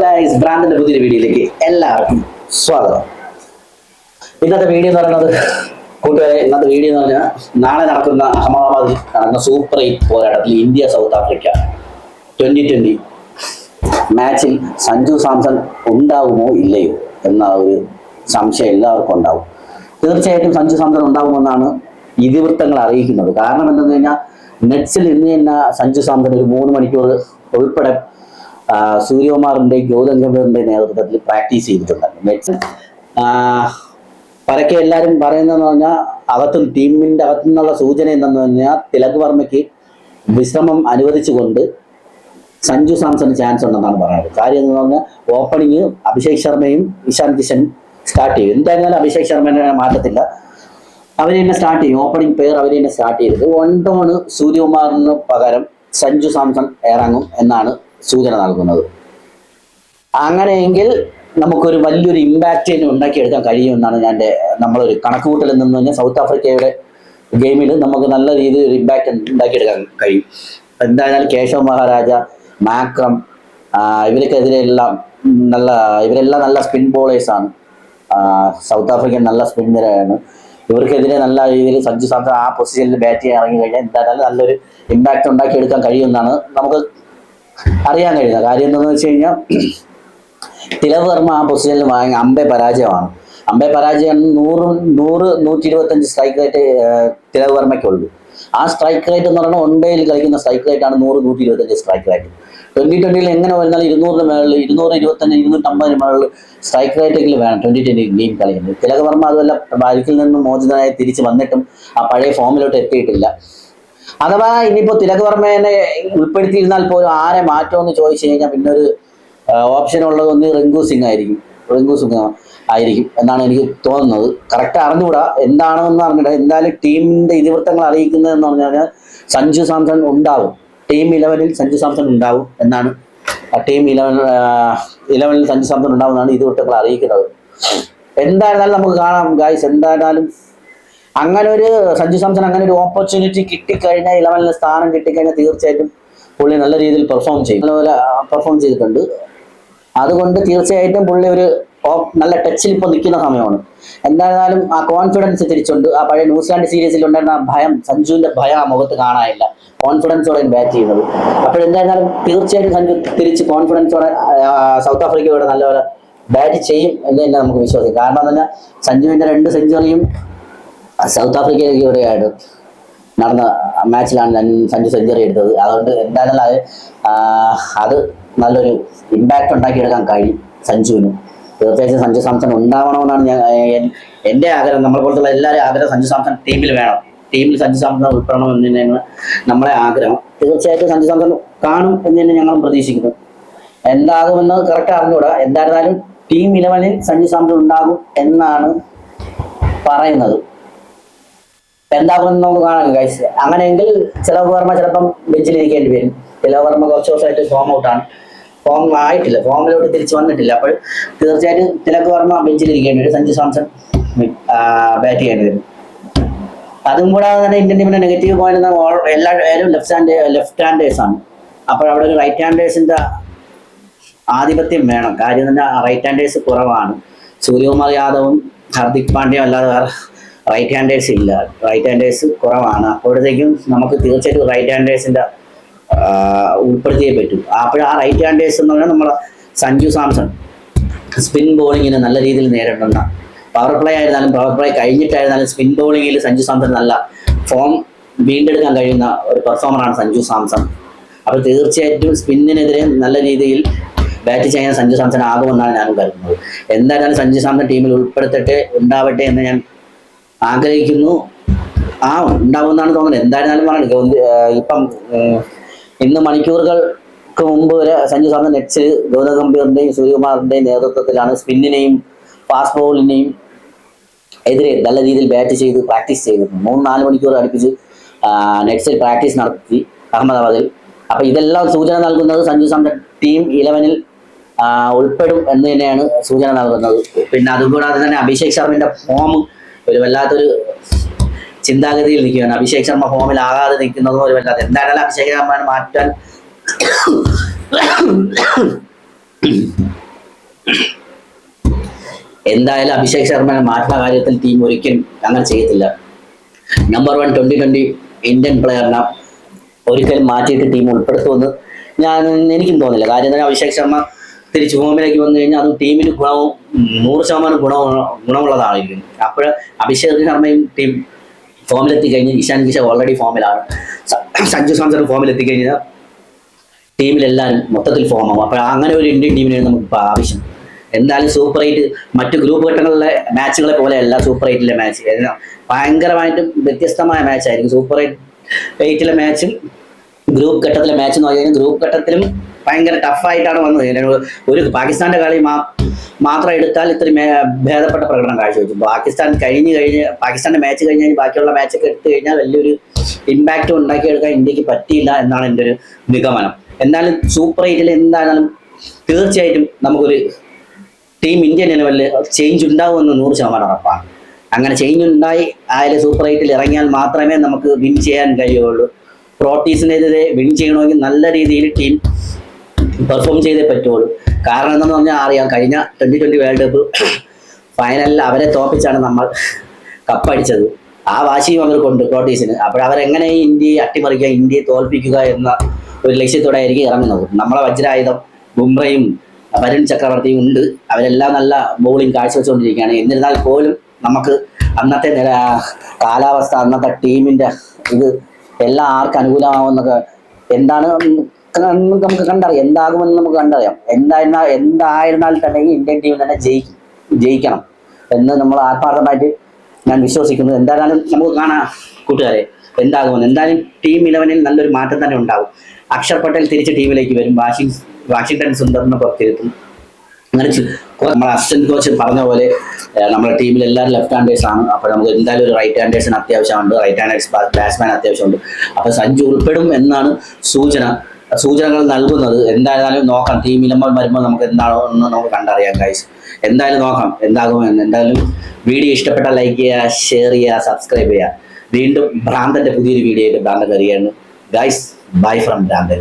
Guys, ബ്രാൻഡിന്റെ പുതിയൊരു വീഡിയോയിലേക്ക് എല്ലാവർക്കും സ്വാഗതം. ഇന്നത്തെ വീഡിയോ എന്ന് പറയുന്നത് കൂട്ടുകാരെ, ഇന്നത്തെ വീഡിയോ എന്ന് പറഞ്ഞാൽ നാളെ നടക്കുന്ന അഹമ്മദാബാദിൽ നടന്ന സൂപ്പർ 8 പോരാട്ടത്തിൽ ഇന്ത്യ സൗത്ത് ആഫ്രിക്ക 2020 മാച്ചിൽ സഞ്ജു സാംസൺ ഉണ്ടാകുമോ ഇല്ലയോ എന്ന ഒരു സംശയം എല്ലാവർക്കും ഉണ്ടാവും. തീർച്ചയായിട്ടും സഞ്ജു സാംസൺ ഉണ്ടാകുമെന്നാണ് ഇതിവൃത്തങ്ങൾ അറിയിക്കുന്നത്. കാരണം എന്തെന്ന് കഴിഞ്ഞാൽ നെറ്റ്സിൽ ഇന്ന് തന്നെ സഞ്ജു സാംസൺ ഒരു 3 മണിക്കൂർ ഉൾപ്പെടെ സൂര്യകുമാറിന്റെ ഗൗതം ഗംഭീറിന്റെ നേതൃത്വത്തിൽ പ്രാക്ടീസ് ചെയ്തിട്ടുണ്ട്. നെറ്റ്സ് പരക്കെ എല്ലാവരും പറയുന്നതെന്ന് പറഞ്ഞാൽ ടീമിന്റെ അകത്തു നിന്നുള്ള സൂചന എന്തെന്ന് പറഞ്ഞാൽ തിലക് വർമ്മയ്ക്ക് വിശ്രമം അനുവദിച്ചുകൊണ്ട് സഞ്ജു സാംസൺ ചാൻസ് ഉണ്ടെന്നാണ് പറയുന്നത്. കാര്യം എന്ന് പറഞ്ഞാൽ ഓപ്പണിങ് അഭിഷേക് ശർമ്മയും ഇഷാൻ കിഷൻ സ്റ്റാർട്ട് ചെയ്യും. എന്തായിരുന്നാലും അഭിഷേക് ശർമ്മനെ മാറ്റത്തില്ല, അവർ തന്നെ സ്റ്റാർട്ട് ചെയ്യും. ഓപ്പണിംഗ് പെയർ അവർ തന്നെ സ്റ്റാർട്ട് ചെയ്തത്. 1 ഡൗൺ സൂര്യകുമാറിന് പകരം സഞ്ജു സാംസൺ ഇറങ്ങും എന്നാണ് സൂചന നൽകുന്നത്. അങ്ങനെയെങ്കിൽ നമുക്കൊരു വലിയൊരു ഇമ്പാക്റ്റ് തന്നെ ഉണ്ടാക്കിയെടുക്കാൻ കഴിയുമെന്നാണ് നമ്മളൊരു കണക്കുകൂട്ടൽ എന്ന് പറഞ്ഞാൽ സൗത്ത് ആഫ്രിക്കയുടെ ഗെയിമിൽ നമുക്ക് നല്ല രീതിയിൽ ഒരു ഇമ്പാക്റ്റ് ഉണ്ടാക്കിയെടുക്കാൻ കഴിയും. എന്തായാലും കേശവ് മഹാരാജ, മാക്രം ഇവരെല്ലാം നല്ല സ്പിൻ ബോളേഴ്സാണ്. സൗത്ത് ആഫ്രിക്കൻ നല്ല സ്പിന്നറാണ്. ഇവർക്കെതിരെ നല്ല രീതിയിൽ സഞ്ജു സാംസൺ ആ പൊസിഷനിൽ ബാറ്റ് ചെയ്യാൻ ഇറങ്ങി കഴിഞ്ഞാൽ എന്തായാലും നല്ലൊരു ഇമ്പാക്റ്റ് ഉണ്ടാക്കിയെടുക്കാൻ കഴിയുമെന്നാണ് നമുക്ക് അറിയാൻ കഴിയുന്നത്. കാര്യം എന്താണെന്ന് വെച്ച് കഴിഞ്ഞാൽ തിലക് വർമ്മ ആ പൊസിഷനിൽ വാങ്ങിയ അമ്പേ പരാജയമാണ്. 100-125 സ്ട്രൈക്ക് റേറ്റ് തിലക് വർമ്മയ്ക്കുള്ളൂ. ആ സ്ട്രൈക്ക് റേറ്റ് എന്ന് പറയുന്നത് 1 ഡേയിൽ കളിക്കുന്ന സ്ട്രൈക്ക് റേറ്റ് ആണ് 100-125 സ്ട്രൈക്ക് റേറ്റ്. 2020 എങ്ങനെ വരുന്നാലും 200 മേളിൽ 225 250 മേളിൽ സ്ട്രൈക്ക് റേറ്റെങ്കിലും വേണം 2020 ഗെയിം കളിക്കുന്നത്. തിലക് വർമ്മ അതുമല്ല പരിക്കിൽ നിന്നും മോചിതനായി തിരിച്ച് വന്നിട്ടും ആ പഴയ ഫോമിലോട്ട് എത്തിയിട്ടില്ല. അഥവാ ഇനിയിപ്പോൾ തിലക് വർമ്മേനെ ഉൾപ്പെടുത്തിയിരുന്നാൽ പോലും ആരെ മാറ്റുമെന്ന് ചോദിച്ചു കഴിഞ്ഞാൽ പിന്നെ ഒരു ഓപ്ഷൻ ഉള്ളത് ഒന്ന് റിങ്കു സിംഗ് ആയിരിക്കും എന്നാണ് എനിക്ക് തോന്നുന്നത്. കറക്റ്റ് അറിഞ്ഞുകൂടാ, എന്താണെന്ന് അറിഞ്ഞിട്ട് എന്തായാലും ടീമിന്റെ ഇതിവൃത്തങ്ങൾ അറിയിക്കുന്നതെന്ന് പറഞ്ഞാൽ സഞ്ജു സാംസൺ ഉണ്ടാവും. ടീം 11-ൽ സഞ്ജു സാംസൺ ഉണ്ടാവും എന്നാണ് ടീം 11-ൽ സഞ്ജു സാംസൺ ഉണ്ടാവുമെന്നാണ് ഇതിവൃത്തങ്ങൾ അറിയിക്കുന്നത്. എന്തായിരുന്നാലും നമുക്ക് കാണാം ഗായ്സ്. എന്തായിരുന്നാലും അങ്ങനെ ഒരു സഞ്ജു സാംസൺ അങ്ങനെ ഒരു ഓപ്പർച്യൂണിറ്റി കിട്ടിക്കഴിഞ്ഞാൽ 11-ൽ സ്ഥാനം കിട്ടിക്കഴിഞ്ഞാൽ തീർച്ചയായിട്ടും പുള്ളി നല്ല രീതിയിൽ പെർഫോം ചെയ്തിട്ടുണ്ട്. അതുകൊണ്ട് തീർച്ചയായിട്ടും പുള്ളി ഒരു നല്ല ടച്ചിൽ ഇപ്പോൾ നിൽക്കുന്ന സമയമാണ്. എന്തായിരുന്നാലും ആ കോൺഫിഡൻസ് തിരിച്ചുണ്ട്. ആ പഴയ ന്യൂസിലാൻഡ് സീരീസിൽ ഉണ്ടായിരുന്ന ആ ഭയം, സഞ്ജുവിന്റെ ഭയം ആ മുഖത്ത് കാണാനില്ല. കോൺഫിഡൻസോടെ ബാറ്റ് ചെയ്യുന്നത്. അപ്പോഴെന്തായിരുന്നാലും തീർച്ചയായിട്ടും സഞ്ജു തിരിച്ച് കോൺഫിഡൻസോടെ സൗത്ത് ആഫ്രിക്കയോടെ നല്ലപോലെ ബാറ്റ് ചെയ്യും എന്ന് തന്നെ നമുക്ക് വിശ്വസിക്കാം. കാരണം എന്ന് പറഞ്ഞാൽ സഞ്ജുവിന്റെ 2 സെഞ്ചുറിയും സൗത്ത് ആഫ്രിക്കയോടെയായിട്ട് നടന്ന മാച്ചിലാണ് സഞ്ജു സെഞ്ചുറി എടുത്തത്. അതുകൊണ്ട് എന്തായാലും അത് നല്ലൊരു ഇമ്പാക്റ്റ് ഉണ്ടാക്കിയെടുക്കാൻ കഴിയും സഞ്ജുവിന്. തീർച്ചയായിട്ടും സഞ്ജു സാംസൺ ഉണ്ടാവണമെന്നാണ് എൻ്റെ ആഗ്രഹം. നമ്മളെ പോലത്തുള്ള എല്ലാവരും ആഗ്രഹം സഞ്ജു സാംസൺ ടീമിൽ വേണം. ടീമിൽ സഞ്ജു സാംസൺ ഉൾപ്പെടണം എന്ന് തന്നെയാണ് നമ്മളെ ആഗ്രഹം. തീർച്ചയായിട്ടും സഞ്ജു സാംസൺ കാണും എന്ന് തന്നെ ഞങ്ങളും പ്രതീക്ഷിക്കുന്നു. എന്താകുമെന്ന് കറക്റ്റ് അറിഞ്ഞുകൂടാ. എന്തായിരുന്നാലും ടീം 11-ൽ സഞ്ജു സാംസൺ ഉണ്ടാകും എന്നാണ് പറയുന്നത്. എന്താകുമെന്ന് നമുക്ക് കാണാം ഗൈസ്. അങ്ങനെയെങ്കിൽ തിലക് വർമ്മ ചിലപ്പം ബെഞ്ചിലിരിക്കേണ്ടി വരും. തിലക് വർമ്മ കുറച്ച് ദിവസമായിട്ട് ഫോം ആയിട്ടില്ല, ഫോമിലോട്ട് തിരിച്ചു വന്നിട്ടില്ല. അപ്പോൾ തീർച്ചയായിട്ടും തിലക് വർമ്മ ബെഞ്ചിലിരിക്കേണ്ടി വരും. സഞ്ജു സാംസൺ ബാറ്റ് ചെയ്യേണ്ടി വരും. അതും കൂടാതെ തന്നെ ഇന്ത്യൻ ടീമിന്റെ നെഗറ്റീവ് പോയിന്റ് എല്ലാവരും ലെഫ്റ്റ് ഹാൻഡേഴ്സ് ആണ്. അപ്പോൾ അവിടെ ഒരു റൈറ്റ് ഹാൻഡേഴ്സിന്റെ ആധിപത്യം വേണം. കാര്യം തന്നെ റൈറ്റ് ഹാൻഡേഴ്സ് കുറവാണ്. സൂര്യകുമാർ യാദവും ഹർദിക് പാണ്ഡ്യയും അല്ലാതെ വേറെ റൈറ്റ് ഹാൻഡേഴ്സ് ഇല്ല. റൈറ്റ് ഹാൻഡേഴ്സ് കുറവാണ്. അപ്പോഴത്തേക്കും നമുക്ക് തീർച്ചയായിട്ടും റൈറ്റ് ഹാൻഡേഴ്സിന്റെ ഉൾപ്പെടുത്തിയേ പറ്റും. അപ്പോൾ ആ റൈറ്റ് ഹാൻഡേഴ്സ് എന്ന് പറഞ്ഞാൽ നമ്മളെ സഞ്ജു സാംസൺ സ്പിൻ ബോളിങ്ങിന് നല്ല രീതിയിൽ നേരിടുന്ന പവർ പ്ലേ ആയിരുന്നാലും പവർ പ്ലേ കഴിഞ്ഞിട്ടായിരുന്നാലും സ്പിൻ ബോളിങ്ങിൽ സഞ്ജു സാംസൺ നല്ല ഫോം വീണ്ടെടുക്കാൻ കഴിയുന്ന ഒരു പെർഫോമറാണ് സഞ്ജു സാംസൺ. അപ്പോൾ തീർച്ചയായിട്ടും സ്പിന്നിനെതിരെ നല്ല രീതിയിൽ ബാറ്റ് ചെയ്യാൻ സഞ്ജു സാംസൺ ആകുമെന്നാണ് ഞാൻ കരുതുന്നത്. എന്തായാലും സഞ്ജു സാംസൺ ടീമിൽ ഉണ്ടാവട്ടെ എന്ന് ഞാൻ ആഗ്രഹിക്കുന്നു. ഉണ്ടാവുമെന്നാണ് തോന്നുന്നത്. എന്തായിരുന്നാലും പറയുന്നത് ഇപ്പം ഇന്ന് മണിക്കൂറുകൾക്ക് മുമ്പ് വരെ സഞ്ജു സാംസൺ നെറ്റ്സിൽ ഗൗതം ഗംഭീറിന്റെയും സൂര്യകുമാറിന്റെയും നേതൃത്വത്തിലാണ് സ്പിന്നിനെയും ഫാസ്റ്റ് ബോളിനെയും എതിരെ നല്ല രീതിയിൽ ബാറ്റ് ചെയ്ത് പ്രാക്ടീസ് ചെയ്തിട്ടുണ്ട്. 3-4 മണിക്കൂർ അടുപ്പിച്ച് നെറ്റ്സിൽ പ്രാക്ടീസ് നടത്തി അഹമ്മദാബാദിൽ. അപ്പോൾ ഇതെല്ലാം സൂചന നൽകുന്നത് സഞ്ജു സാംസൺ ടീം 11-ൽ ഉൾപ്പെടും എന്ന് തന്നെയാണ് സൂചന നൽകുന്നത്. പിന്നെ അതുകൂടാതെ തന്നെ അഭിഷേക് ശർമ്മയുടെ ഫോം ഒരു വല്ലാത്തൊരു ചിന്താഗതിയിൽ നിൽക്കുകയാണ്. അഭിഷേക് ശർമ്മ ഫോമിലാകാതെ നിൽക്കുന്നതും ഒരു വല്ലാതെ. എന്തായാലും അഭിഷേക് ശർമ്മ മാറ്റാൻ എന്തായാലും അഭിഷേക് ശർമ്മനെ മാറ്റുന്ന കാര്യത്തിൽ ടീം ഒരിക്കലും അങ്ങനെ ചെയ്യത്തില്ല. നമ്പർ 1 2020 ഇന്ത്യൻ പ്ലെയറിനെ ഒരിക്കലും മാറ്റിയിട്ട് ടീം ഉൾപ്പെടുത്തുമെന്ന് എനിക്കും തോന്നില്ല. കാര്യം തന്നെ അഭിഷേക് ശർമ്മ തിരിച്ച് ഫോമിലേക്ക് വന്നു കഴിഞ്ഞാൽ അത് ടീമിന് 100% ഗുണമുള്ളതായിരിക്കും. അപ്പോൾ അഭിഷേക് ശർമ്മയും ടീം ഫോമിലെത്തി കഴിഞ്ഞ് ഇഷാൻ കിഷൻ ഓൾറെഡി ഫോമിലാണ്, സഞ്ജു സാംസൺ ഫോമിലെത്തിക്കഴിഞ്ഞാൽ ടീമിലെല്ലാവരും മൊത്തത്തിൽ ഫോമാവും. അപ്പോൾ അങ്ങനെ ഒരു ഇന്ത്യൻ ടീമിനാണ് നമുക്കിപ്പോൾ ആവശ്യം. എന്തായാലും സൂപ്പർ 8 മറ്റ് ഗ്രൂപ്പ് ഘട്ടങ്ങളിലെ മാച്ചുകളെ പോലെയല്ല സൂപ്പർ 8ലെ മാച്ച്. ഭയങ്കരമായിട്ടും വ്യത്യസ്തമായ മാച്ചായിരിക്കും സൂപ്പർ 8ലെ മാച്ചും ഗ്രൂപ്പ് ഘട്ടത്തിലെ മാച്ച് എന്ന് പറഞ്ഞാൽ ഗ്രൂപ്പ് ഘട്ടത്തിലും ഭയങ്കര ടഫായിട്ടാണ് വന്നത്. ഒരു പാകിസ്ഥാന്റെ കളി മാത്രം എടുത്താൽ ഇത്രയും ഭേദപ്പെട്ട പ്രകടനം കാഴ്ചവെച്ചു. പാകിസ്ഥാന്റെ മാച്ച് കഴിഞ്ഞ് ബാക്കിയുള്ള മാച്ചൊക്കെ എടുത്തു കഴിഞ്ഞാൽ വലിയൊരു ഇമ്പാക്റ്റ് ഉണ്ടാക്കിയെടുക്കാൻ ഇന്ത്യക്ക് പറ്റിയില്ല എന്നാണ് എൻ്റെ ഒരു നിഗമനം. എന്നാലും സൂപ്പർ 8ൽ എന്തായാലും തീർച്ചയായിട്ടും നമുക്കൊരു ടീം ഇന്ത്യൻ ലെവലിൽ ചേഞ്ച് ഉണ്ടാവുമെന്ന് 100% ഉറപ്പാണ്. അങ്ങനെ ചേഞ്ച് ഉണ്ടായി ആയാലും സൂപ്പർ 8ൽ ഇറങ്ങിയാൽ മാത്രമേ നമുക്ക് വിൻ ചെയ്യാൻ കഴിയുള്ളൂ. പ്രോട്ടീസിനെതിരെ വിൻ ചെയ്യണമെങ്കിൽ നല്ല രീതിയിൽ ടീം പെർഫോം ചെയ്തേ പറ്റുള്ളൂ. കാരണം എന്താണെന്ന് പറഞ്ഞാൽ അറിയാം, കഴിഞ്ഞ 2020 വേൾഡ് കപ്പ് ഫൈനലിൽ അവരെ തോപ്പിച്ചാണ് നമ്മൾ കപ്പടിച്ചത്. ആ വാശിയും അവർക്കുണ്ട് പ്രോട്ടീസിന്. അപ്പോഴവരെങ്ങനെ ഇന്ത്യയെ അട്ടിമറിക്കുക, ഇന്ത്യയെ തോൽപ്പിക്കുക എന്ന ഒരു ലക്ഷ്യത്തോടെ ആയിരിക്കും ഇറങ്ങുന്നത്. നമ്മളെ വജ്രായുധം ബുംറയും വരുൺ ചക്രവർത്തിയും ഉണ്ട്. അവരെല്ലാം നല്ല ബൗളിംഗ് കാഴ്ചവെച്ചുകൊണ്ടിരിക്കുകയാണ്. എന്നിരുന്നാൽ പോലും നമുക്ക് അന്നത്തെ കാലാവസ്ഥ, അന്നത്തെ ടീമിന്റെ ഇത് എല്ലാം ആർക്ക് അനുകൂലമാവുന്നൊക്കെ എന്താണ് നമുക്ക് കണ്ടറിയാം, എന്താകുമെന്ന് നമുക്ക് കണ്ടറിയാം. എന്തായിരുന്നാൽ തന്നെ ഈ ഇന്ത്യൻ ടീം തന്നെ ജയിക്കണം എന്ന് നമ്മൾ ആത്മാർത്ഥമായിട്ട് ഞാൻ വിശ്വസിക്കുന്നു. എന്തായാലും നമുക്ക് കാണാം കൂട്ടുകാരെ എന്താകുമെന്ന്. എന്തായാലും ടീം 11ൽ നല്ലൊരു മാറ്റം തന്നെ ഉണ്ടാവും. അക്ഷർ പട്ടേൽ തിരിച്ച് ടീമിലേക്ക് വരും, വാഷിംഗ്ടൺ സുന്ദറിനെ പുറത്തിരുത്തും. അങ്ങനെ നമ്മുടെ അസിസ്റ്റന്റ് കോച്ച് പറഞ്ഞ പോലെ നമ്മുടെ ടീമിൽ എല്ലാവരും ലെഫ്റ്റ് ഹാൻഡേഴ്സ് ആണ്. അപ്പോൾ നമുക്ക് എന്തായാലും ഒരു റൈറ്റ് ഹാൻഡേഴ്സിന് അത്യാവശ്യമുണ്ട്, റൈറ്റ് ഹാൻഡേഴ്സ് ബാറ്റ്സ്മാൻ അത്യാവശ്യമുണ്ട്. അപ്പോൾ സഞ്ജു ഉൾപ്പെടും എന്നാണ് സൂചനകൾ നൽകുന്നത്. എന്തായാലും നോക്കാം, ടീം 11 വരുമ്പോൾ നമുക്ക് എന്താണോ എന്ന് നമുക്ക് കണ്ടറിയാം ഗൈസ്. എന്തായാലും നോക്കാം എന്താകുമെന്ന്. എന്തായാലും വീഡിയോ ഇഷ്ടപ്പെട്ടാൽ ലൈക്ക് ചെയ്യുക, ഷെയർ ചെയ്യുക, സബ്സ്ക്രൈബ് ചെയ്യുക. വീണ്ടും ഭ്രാന്തന്റെ പുതിയൊരു വീഡിയോ ആയിട്ട് ഭ്രാന്തൻ വരികയാണ് ഗൈസ്. ബൈ ഫ്രം ഭ്രാന്തൻ.